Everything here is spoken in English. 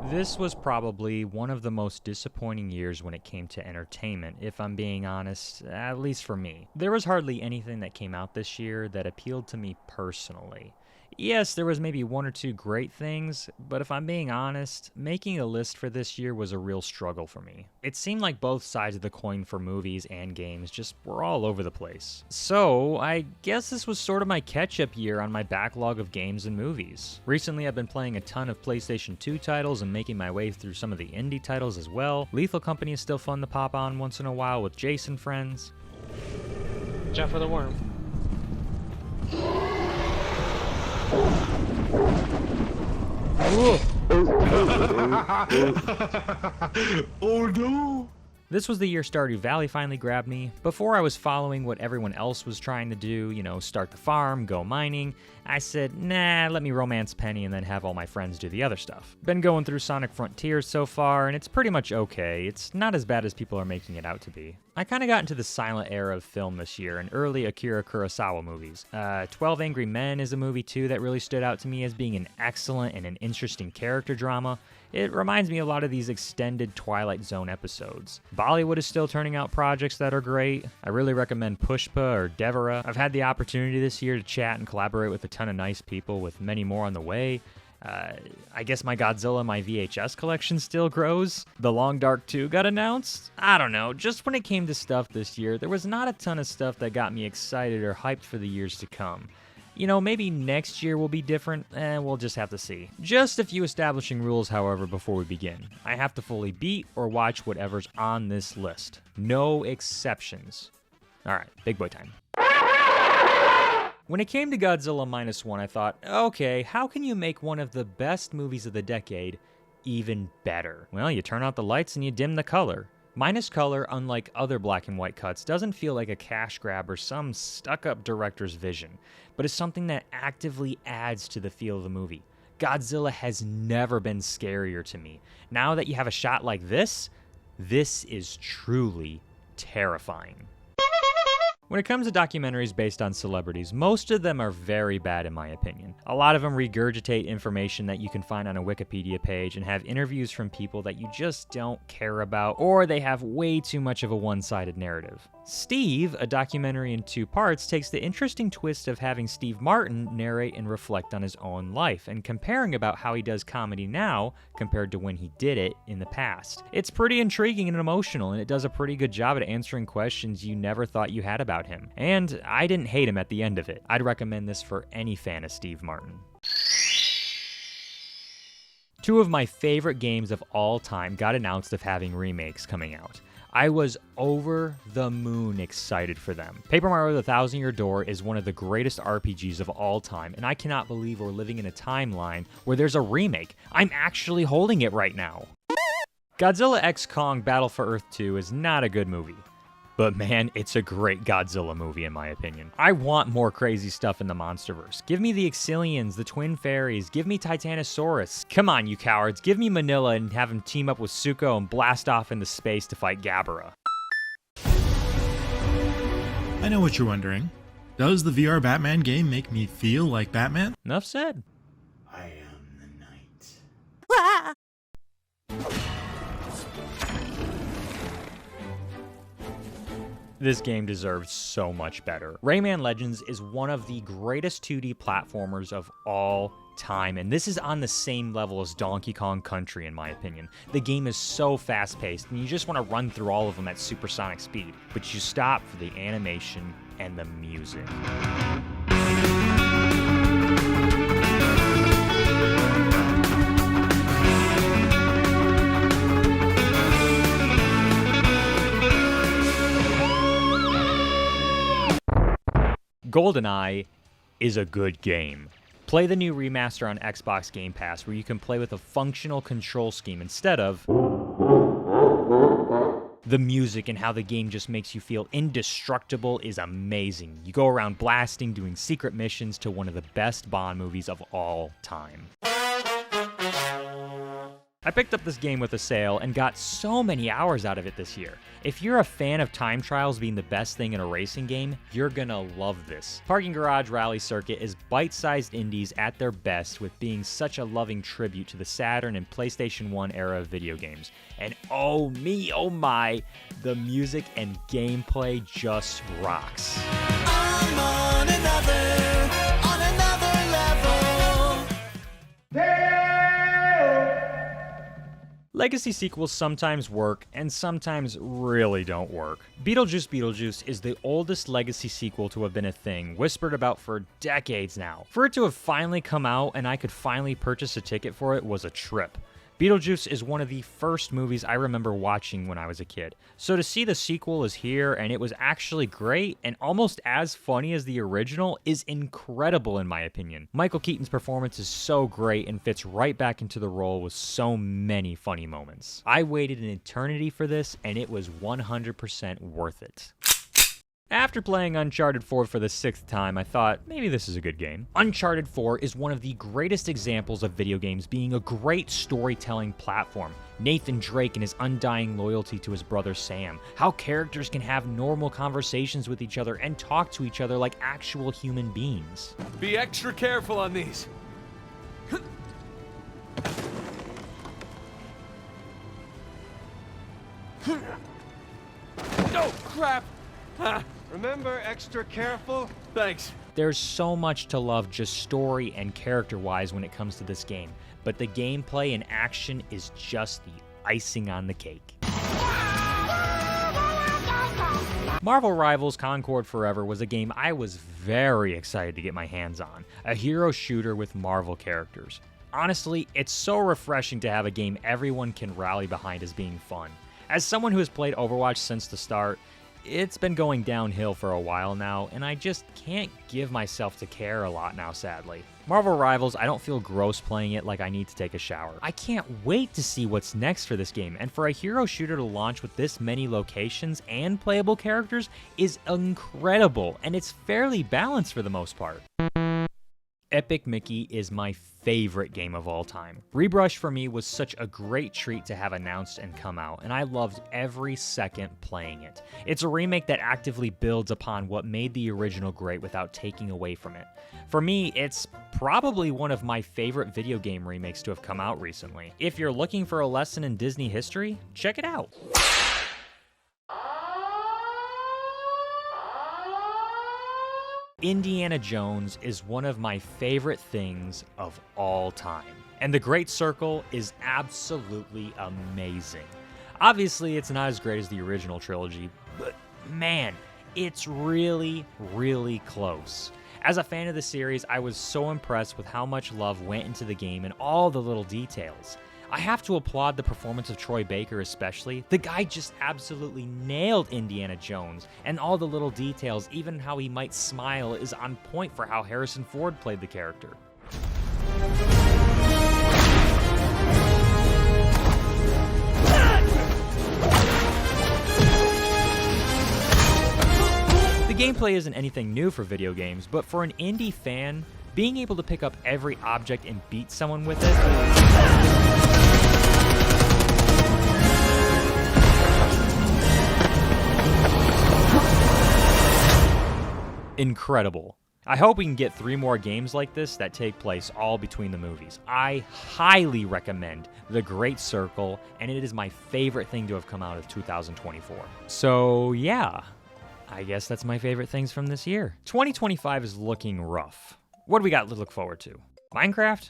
This was probably one of the most disappointing years when it came to entertainment, if I'm being honest, at least for me. There was hardly anything that came out this year that appealed to me personally. Yes, there was maybe one or two great things, but if I'm being honest, making a list for this year was a real struggle for me. It seemed like both sides of the coin for movies and games just were all over the place. So, I guess this was sort of my catch-up year on my backlog of games and movies. Recently, I've been playing a ton of PlayStation 2 titles and making my way through some of the indie titles as well. Lethal Company is still fun to pop on once in a while with Jason friends. Jump for the worm. Oh no! This was the year Stardew Valley finally grabbed me. Before I was following what everyone else was trying to do, start the farm, go mining, I said, nah, let me romance Penny and then have all my friends do the other stuff. Been going through Sonic Frontiers so far, and it's pretty much okay. It's not as bad as people are making it out to be. I kinda got into the silent era of film this year and early Akira Kurosawa movies. 12 Angry Men is a movie too that really stood out to me as being an excellent and an interesting character drama. It reminds me a lot of these extended Twilight Zone episodes. Bollywood is still turning out projects that are great. I really recommend Pushpa or Devara. I've had the opportunity this year to chat and collaborate with a ton of nice people, with many more on the way. I guess my Godzilla, my VHS collection still grows. The Long Dark 2 got announced. I don't know, just when it came to stuff this year, there was not a ton of stuff that got me excited or hyped for the years to come. Maybe next year will be different, we'll just have to see. Just a few establishing rules, however, before we begin. I have to fully beat or watch whatever's on this list. No exceptions. Alright, big boy time. When it came to Godzilla Minus One, I thought, okay, how can you make one of the best movies of the decade even better? Well, you turn out the lights and you dim the color. Minus color, unlike other black and white cuts, doesn't feel like a cash grab or some stuck-up director's vision, but is something that actively adds to the feel of the movie. Godzilla has never been scarier to me. Now that you have a shot like this is truly terrifying. When it comes to documentaries based on celebrities, most of them are very bad in my opinion. A lot of them regurgitate information that you can find on a Wikipedia page and have interviews from people that you just don't care about, or they have way too much of a one-sided narrative. Steve, a documentary in 2 parts, takes the interesting twist of having Steve Martin narrate and reflect on his own life, and comparing about how he does comedy now compared to when he did it in the past. It's pretty intriguing and emotional, and it does a pretty good job at answering questions you never thought you had about him. And I didn't hate him at the end of it. I'd recommend this for any fan of Steve Martin. 2 of my favorite games of all time got announced of having remakes coming out. I was over the moon excited for them. Paper Mario: The Thousand Year Door is one of the greatest RPGs of all time, and I cannot believe we're living in a timeline where there's a remake. I'm actually holding it right now. Godzilla x Kong Battle for Earth 2 is not a good movie. But man, it's a great Godzilla movie in my opinion. I want more crazy stuff in the Monsterverse. Give me the Exilians, the Twin Fairies, give me Titanosaurus. Come on, you cowards, give me Manila and have him team up with Zuko and blast off into space to fight Gabara. I know what you're wondering. Does the VR Batman game make me feel like Batman? Enough said. I am the night. This game deserves so much better. Rayman Legends is one of the greatest 2D platformers of all time, and this is on the same level as Donkey Kong Country in my opinion. The game is so fast-paced, and you just want to run through all of them at supersonic speed, but you stop for the animation and the music. GoldenEye is a good game. Play the new remaster on Xbox Game Pass, where you can play with a functional control scheme instead of the music, and how the game just makes you feel indestructible is amazing. You go around blasting, doing secret missions to one of the best Bond movies of all time. I picked up this game with a sale and got so many hours out of it this year. If you're a fan of time trials being the best thing in a racing game, you're gonna love this. Parking Garage Rally Circuit is bite-sized indies at their best, with being such a loving tribute to the Saturn and PlayStation 1 era of video games. And oh me, oh my, the music and gameplay just rocks. I'm on another level. Legacy sequels sometimes work, and sometimes really don't work. Beetlejuice is the oldest Legacy sequel to have been a thing, whispered about for decades now. For it to have finally come out and I could finally purchase a ticket for it was a trip. Beetlejuice is one of the first movies I remember watching when I was a kid. So to see the sequel is here, and it was actually great and almost as funny as the original, is incredible in my opinion. Michael Keaton's performance is so great and fits right back into the role with so many funny moments. I waited an eternity for this, and it was 100% worth it. After playing Uncharted 4 for the 6th time, I thought, maybe this is a good game. Uncharted 4 is one of the greatest examples of video games being a great storytelling platform. Nathan Drake and his undying loyalty to his brother Sam. How characters can have normal conversations with each other and talk to each other like actual human beings. Be extra careful on these. No, crap! Remember, extra careful? Thanks. There's so much to love just story and character-wise when it comes to this game, but the gameplay and action is just the icing on the cake. Marvel Rivals Concord Forever was a game I was very excited to get my hands on, a hero shooter with Marvel characters. Honestly, it's so refreshing to have a game everyone can rally behind as being fun. As someone who has played Overwatch since the start, it's been going downhill for a while now, and I just can't give myself to care a lot now, sadly. Marvel Rivals, I don't feel gross playing it like I need to take a shower. I can't wait to see what's next for this game, and for a hero shooter to launch with this many locations and playable characters is incredible, and it's fairly balanced for the most part. Epic Mickey is my favorite game of all time. Rebrush for me was such a great treat to have announced and come out, and I loved every second playing it. It's a remake that actively builds upon what made the original great without taking away from it. For me, it's probably one of my favorite video game remakes to have come out recently. If you're looking for a lesson in Disney history, check it out. Indiana Jones is one of my favorite things of all time, and The Great Circle is absolutely amazing. Obviously, it's not as great as the original trilogy, but man, it's really, really close. As a fan of the series, I was so impressed with how much love went into the game and all the little details. I have to applaud the performance of Troy Baker especially. The guy just absolutely nailed Indiana Jones, and all the little details, even how he might smile, is on point for how Harrison Ford played the character. The gameplay isn't anything new for video games, but for an indie fan, being able to pick up every object and beat someone with it... incredible. I hope we can get 3 more games like this that take place all between the movies. I highly recommend The Great Circle, and it is my favorite thing to have come out of 2024. So yeah, I guess that's my favorite things from this year. 2025 is looking rough. What do we got to look forward to? Minecraft?